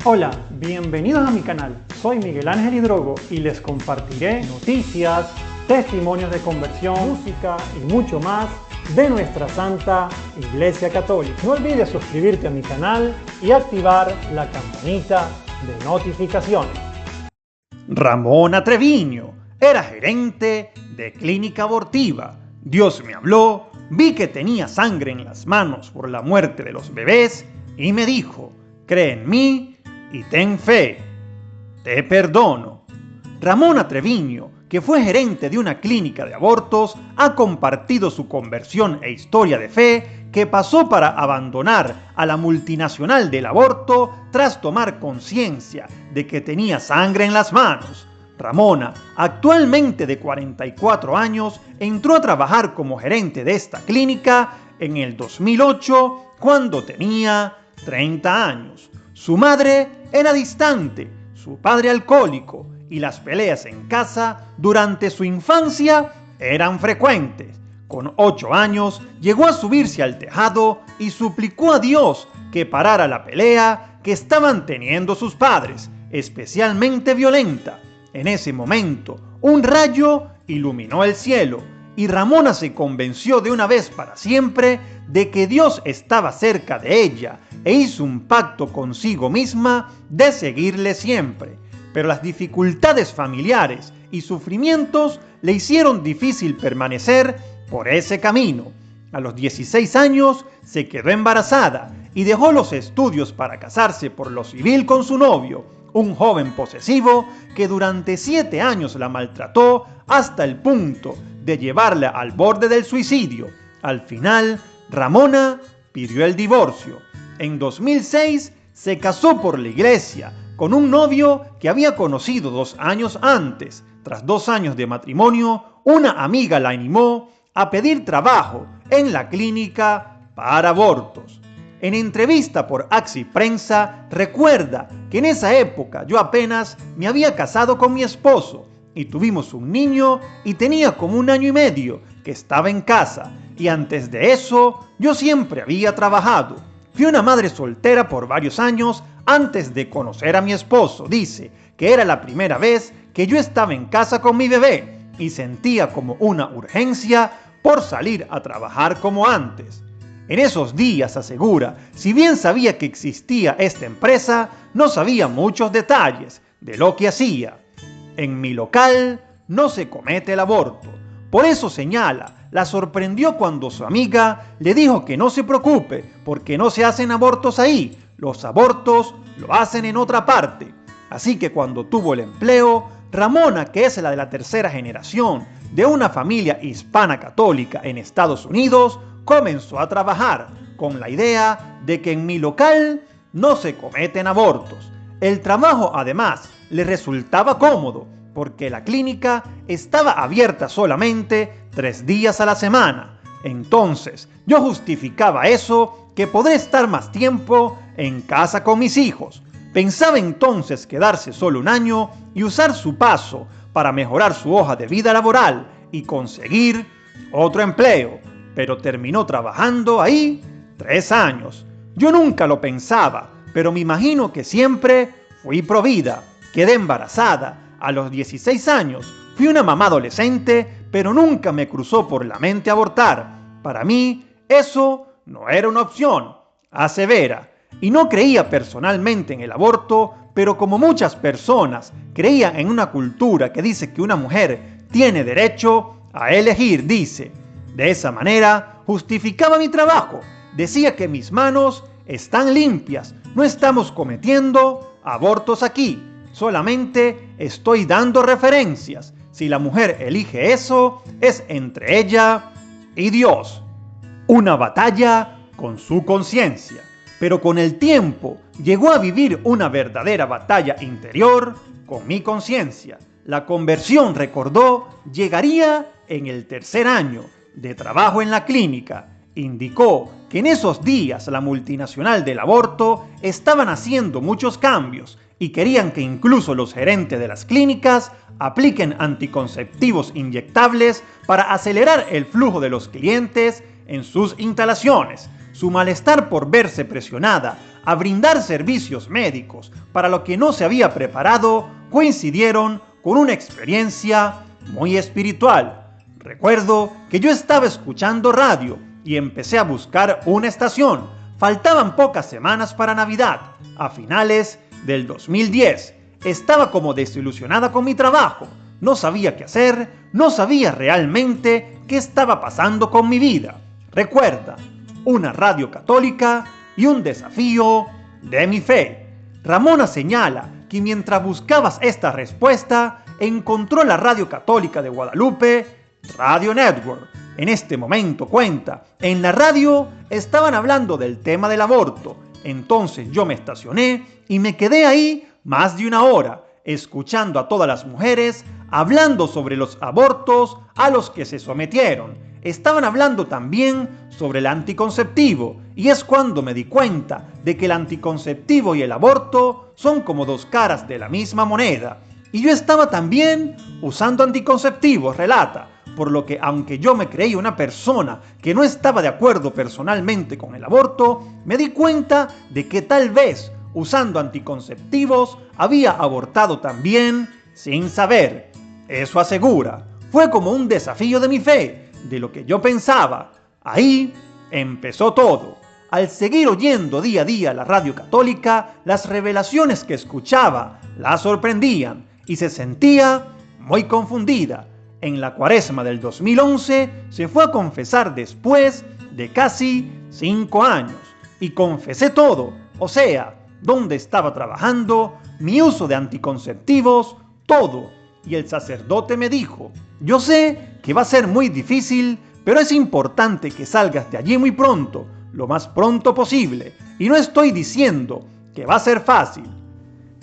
Hola, bienvenidos a mi canal. Soy Miguel Ángel Hidrogo y les compartiré noticias, testimonios de conversión, música y mucho más de nuestra Santa Iglesia Católica. No olvides suscribirte a mi canal y activar la campanita de notificaciones. Ramona Treviño era gerente de clínica abortiva. Dios me habló, vi que tenía sangre en las manos por la muerte de los bebés y me dijo: cree en mí y ten fe. Te perdono. Ramona Treviño, que fue gerente de una clínica de abortos, ha compartido su conversión e historia de fe que pasó para abandonar a la multinacional del aborto tras tomar conciencia de que tenía sangre en las manos. Ramona, actualmente de 44 años, entró a trabajar como gerente de esta clínica en el 2008 cuando tenía 30 años. Su madre era distante, su padre alcohólico y las peleas en casa durante su infancia eran frecuentes. Con 8 años llegó a subirse al tejado y suplicó a Dios que parara la pelea que estaban teniendo sus padres, especialmente violenta. En ese momento, un rayo iluminó el cielo y Ramona se convenció de una vez para siempre de que Dios estaba cerca de ella e hizo un pacto consigo misma de seguirle siempre. Pero las dificultades familiares y sufrimientos le hicieron difícil permanecer por ese camino. A los 16 años se quedó embarazada y dejó los estudios para casarse por lo civil con su novio, un joven posesivo que durante 7 años la maltrató hasta el punto de llevarla al borde del suicidio. Al final, Ramona pidió el divorcio. En 2006 se casó por la iglesia con un novio que había conocido 2 años antes. Tras 2 años de matrimonio, una amiga la animó a pedir trabajo en la clínica para abortos. En entrevista por Axi Prensa, recuerda que en esa época yo apenas me había casado con mi esposo y tuvimos un niño y tenía como 1 año y medio que estaba en casa, y antes de eso yo siempre había trabajado. Fui una madre soltera por varios años antes de conocer a mi esposo. Dice que era la primera vez que yo estaba en casa con mi bebé y sentía como una urgencia por salir a trabajar como antes. En esos días, asegura, si bien sabía que existía esta empresa, no sabía muchos detalles de lo que hacía. En mi local no se comete el aborto. Por eso, señala, la sorprendió cuando su amiga le dijo que no se preocupe porque no se hacen abortos ahí. Los abortos lo hacen en otra parte. Así que cuando tuvo el empleo, Ramona, que es la de la 3ª generación de una familia hispana católica en Estados Unidos, comenzó a trabajar con la idea de que en mi local no se cometen abortos. El trabajo además le resultaba cómodo porque la clínica estaba abierta solamente 3 días a la semana. Entonces yo justificaba eso, que podré estar más tiempo en casa con mis hijos. Pensaba entonces quedarse solo 1 año y usar su paso para mejorar su hoja de vida laboral y conseguir otro empleo, pero terminó trabajando ahí 3 años. Yo nunca lo pensaba, pero me imagino que siempre fui provida. Quedé embarazada a los 16 años. Fui una mamá adolescente, pero nunca me cruzó por la mente abortar. Para mí, eso no era una opción, asevera. Y no creía personalmente en el aborto, pero como muchas personas, creía en una cultura que dice que una mujer tiene derecho a elegir, dice. De esa manera, justificaba mi trabajo. Decía que mis manos están limpias, no estamos cometiendo abortos aquí. Solamente estoy dando referencias. Si la mujer elige eso, es entre ella y Dios. Una batalla con su conciencia. Pero con el tiempo llegó a vivir una verdadera batalla interior con mi conciencia. La conversión, recordó, llegaría en el 3er año de trabajo en la clínica. Indicó que en esos días la multinacional del aborto estaban haciendo muchos cambios y querían que incluso los gerentes de las clínicas apliquen anticonceptivos inyectables para acelerar el flujo de los clientes en sus instalaciones. su malestar por verse presionada a brindar servicios médicos para lo que no se había preparado coincidieron con una experiencia muy espiritual. Recuerdo que yo estaba escuchando radio y empecé a buscar una estación. Faltaban pocas semanas para Navidad, a finales del 2010. Estaba como desilusionada con mi trabajo. No sabía qué hacer, no sabía realmente qué estaba pasando con mi vida. Recuerda, una radio católica y un desafío de mi fe. Ramona señala que mientras buscabas esta respuesta, encontró la radio católica de Guadalupe, Radio Network. En este momento cuenta, en la radio estaban hablando del tema del aborto. Entonces yo me estacioné y me quedé ahí más de una hora, escuchando a todas las mujeres hablando sobre los abortos a los que se sometieron. Estaban hablando también sobre el anticonceptivo, y es cuando me di cuenta de que el anticonceptivo y el aborto son como dos caras de la misma moneda. Y yo estaba también usando anticonceptivos, relata, por lo que aunque yo me creí una persona que no estaba de acuerdo personalmente con el aborto, me di cuenta de que tal vez usando anticonceptivos había abortado también sin saber. Eso asegura, fue como un desafío de mi fe, de lo que yo pensaba. Ahí empezó todo. Al seguir oyendo día a día la radio católica, las revelaciones que escuchaba la sorprendían y se sentía muy confundida. En la Cuaresma del 2011 se fue a confesar después de casi 5 años y confesé todo, o sea, dónde estaba trabajando, mi uso de anticonceptivos, todo. Y el sacerdote me dijo, yo sé que va a ser muy difícil, pero es importante que salgas de allí muy pronto, lo más pronto posible, y no estoy diciendo que va a ser fácil.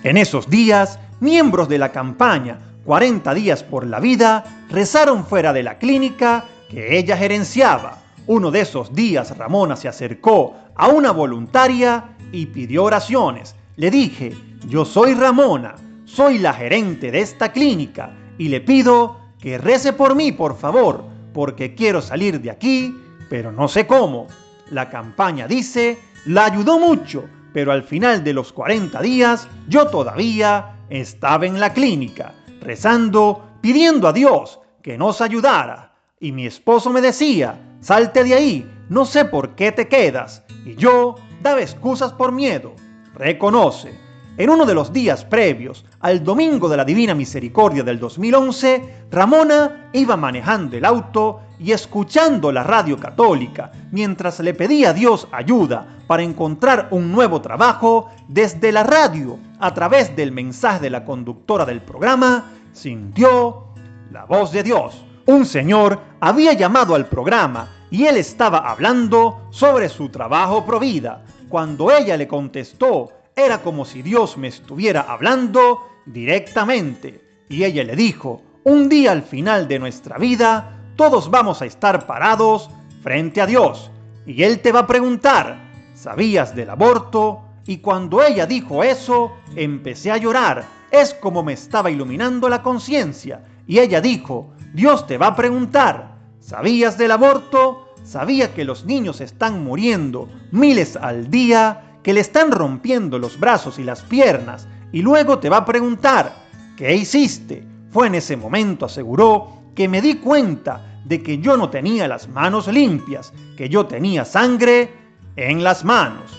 En esos días, miembros de la campaña 40 días por la vida rezaron fuera de la clínica que ella gerenciaba. Uno de esos días Ramona se acercó a una voluntaria y pidió oraciones. Le dije, yo soy Ramona, soy la gerente de esta clínica y le pido que rece por mí, por favor, porque quiero salir de aquí, pero no sé cómo. La campaña dice, la ayudó mucho, pero al final de los 40 días yo todavía estaba en la clínica, rezando, pidiendo a Dios que nos ayudara. Y mi esposo me decía, salte de ahí, no sé por qué te quedas. Y yo daba excusas por miedo. Reconoce, en uno de los días previos al Domingo de la Divina Misericordia del 2011, Ramona iba manejando el auto y escuchando la radio católica mientras le pedía a Dios ayuda para encontrar un nuevo trabajo. Desde la radio, a través del mensaje de la conductora del programa, sintió la voz de Dios. Un señor había llamado al programa y él estaba hablando sobre su trabajo pro vida. Cuando ella le contestó, era como si Dios me estuviera hablando directamente. Y ella le dijo, un día al final de nuestra vida, todos vamos a estar parados frente a Dios. Y Él te va a preguntar, ¿sabías del aborto? Y cuando ella dijo eso, empecé a llorar. Es como me estaba iluminando la conciencia. Y ella dijo, Dios te va a preguntar, ¿sabías del aborto? ¿Sabía que los niños están muriendo miles al día, que le están rompiendo los brazos y las piernas? Y luego te va a preguntar, ¿qué hiciste? Fue en ese momento, aseguró, que me di cuenta de que yo no tenía las manos limpias, que yo tenía sangre en las manos.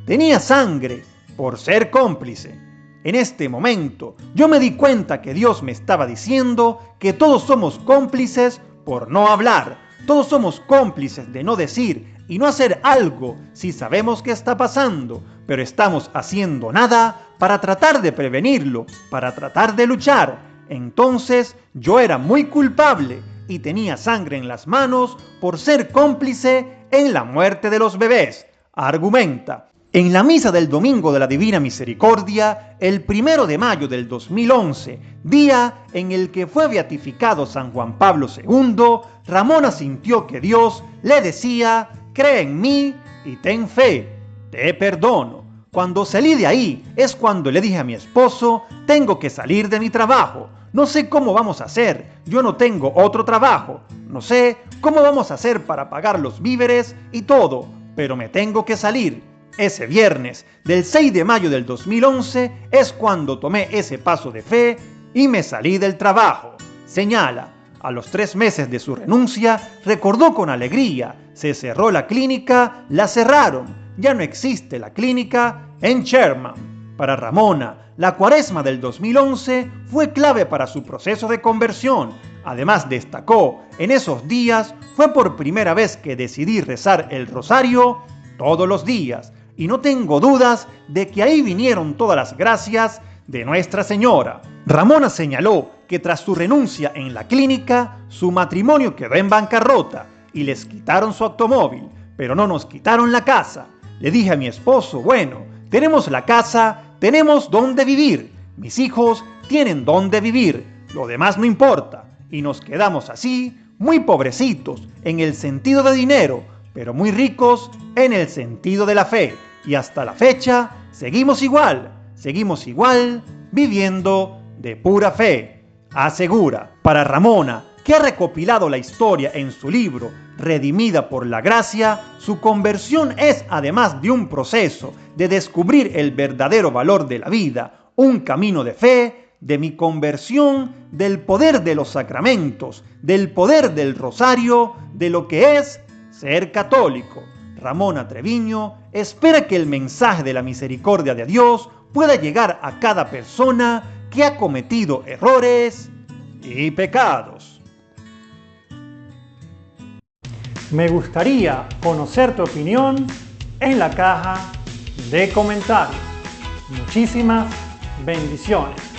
Tenía sangre por ser cómplice. En este momento yo me di cuenta que Dios me estaba diciendo que todos somos cómplices por no hablar. Todos somos cómplices de no decir y no hacer algo si sabemos qué está pasando, pero estamos haciendo nada para tratar de prevenirlo, para tratar de luchar. Entonces yo era muy culpable y tenía sangre en las manos por ser cómplice en la muerte de los bebés, argumenta. En la misa del Domingo de la Divina Misericordia, el 1 de mayo del 2011, día en el que fue beatificado San Juan Pablo II, Ramona sintió que Dios le decía, cree en mí y ten fe, te perdono. Cuando salí de ahí es cuando le dije a mi esposo, tengo que salir de mi trabajo, no sé cómo vamos a hacer, yo no tengo otro trabajo, no sé cómo vamos a hacer para pagar los víveres y todo. pero me tengo que salir. Ese viernes del 6 de mayo del 2011 es cuando tomé ese paso de fe y me salí del trabajo. Señala, a los 3 meses de su renuncia, recordó con alegría, se cerró la clínica, la cerraron, ya no existe la clínica en Sherman. Para Ramona, la cuaresma del 2011 fue clave para su proceso de conversión. Además, destacó, en esos días fue por primera vez que decidí rezar el rosario todos los días. Y no tengo dudas de que ahí vinieron todas las gracias de Nuestra Señora. Ramona señaló que tras su renuncia en la clínica, su matrimonio quedó en bancarrota y les quitaron su automóvil, pero no nos quitaron la casa. Le dije a mi esposo, bueno, tenemos la casa, tenemos dónde vivir, mis hijos tienen dónde vivir, lo demás no importa. Y nos quedamos así, muy pobrecitos en el sentido de dinero, pero muy ricos en el sentido de la fe. Y hasta la fecha seguimos igual viviendo de pura fe, asegura. Para Ramona, que ha recopilado la historia en su libro Redimida por la Gracia, su conversión es, además de un proceso de descubrir el verdadero valor de la vida, un camino de fe, de mi conversión, del poder de los sacramentos, del poder del rosario, de lo que es ser católico. Ramona Treviño espera que el mensaje de la misericordia de Dios pueda llegar a cada persona que ha cometido errores y pecados. Me gustaría conocer tu opinión en la caja de comentarios. Muchísimas bendiciones.